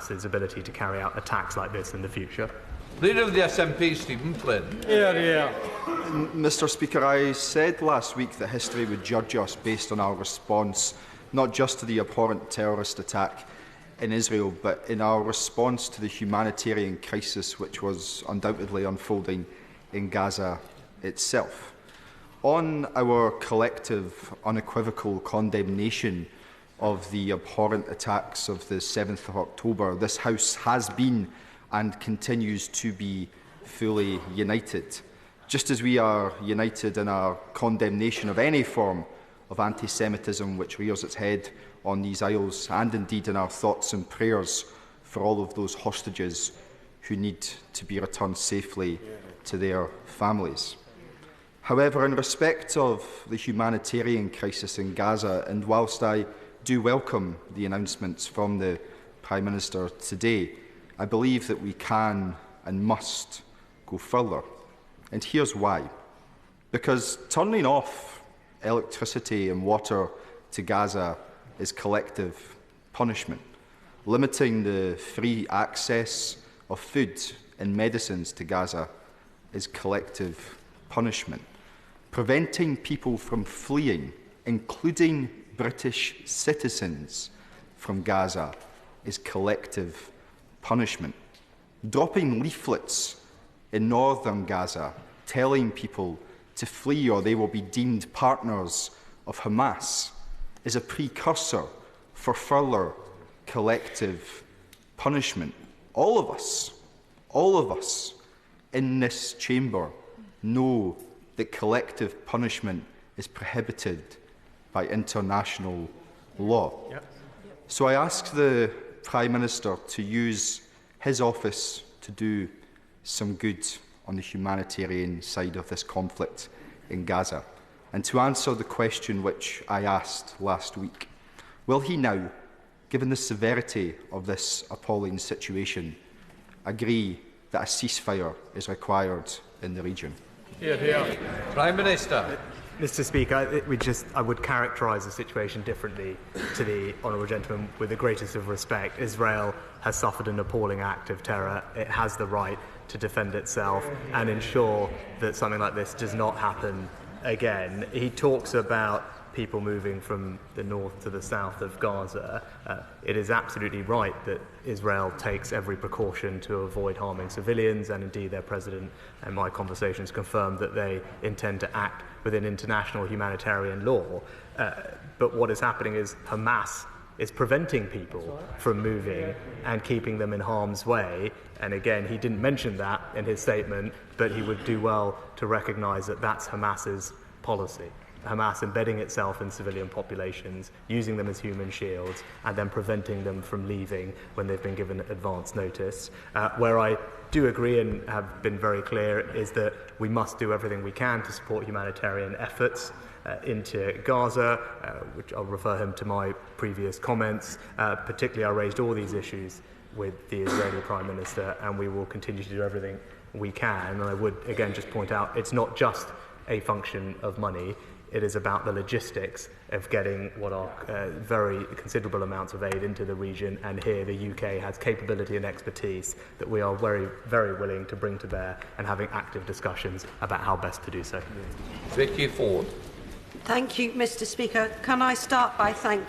Hamas's ability to carry out attacks like this in the future. Leader of the SNP, Stephen Flynn. Mr. Speaker, I said last week that history would judge us based on our response, not just to the abhorrent terrorist attack in Israel, but in our response to the humanitarian crisis which was undoubtedly unfolding in Gaza itself. On our collective, unequivocal condemnation of the abhorrent attacks of the 7th of October, this House has been and continues to be fully united. Just as we are united in our condemnation of any form of anti-Semitism which rears its head on these isles, and indeed in our thoughts and prayers for all of those hostages who need to be returned safely to their families. However, in respect of the humanitarian crisis in Gaza, and whilst I do welcome the announcements from the Prime Minister today, I believe that we can and must go further. And here's why. Because turning off electricity and water to Gaza is collective punishment. Limiting the free access of food and medicines to Gaza is collective punishment. Preventing people from fleeing, including British citizens, from Gaza is collective punishment. Dropping leaflets in northern Gaza telling people to flee or they will be deemed partners of Hamas is a precursor for further collective punishment. All of us in this chamber know that collective punishment is prohibited by international law. So I ask the Prime Minister to use his office to do some good on the humanitarian side of this conflict in Gaza, and to answer the question which I asked last week. Will he now, given the severity of this appalling situation, agree that a ceasefire is required in the region? Prime Minister. Mr. Speaker, I would characterise the situation differently to the honourable gentleman with the greatest of respect. Israel has suffered an appalling act of terror. It has the right to defend itself and ensure that something like this does not happen again. He talks about people moving from the north to the south of Gaza. It is absolutely right that Israel takes every precaution to avoid harming civilians, and indeed their president and my conversations confirmed that they intend to act within international humanitarian law. But what is happening is Hamas is preventing people from moving and keeping them in harm's way. And again, he didn't mention that in his statement, but he would do well to recognise that that's Hamas's policy. Hamas embedding itself in civilian populations, using them as human shields, and then preventing them from leaving when they've been given advance notice. Where I do agree and have been very clear is that we must do everything we can to support humanitarian efforts into Gaza, which I'll refer him to my previous comments. Particularly, I raised all these issues with the Israeli Prime Minister, and we will continue to do everything we can. And I would, again, just point out, it's not just a function of money. It is about the logistics of getting what are very considerable amounts of aid into the region, and here the UK has capability and expertise that we are very, very willing to bring to bear, and having active discussions about how best to do so. Vicky Ford. Thank you, Mr. Speaker. Can I start by thanking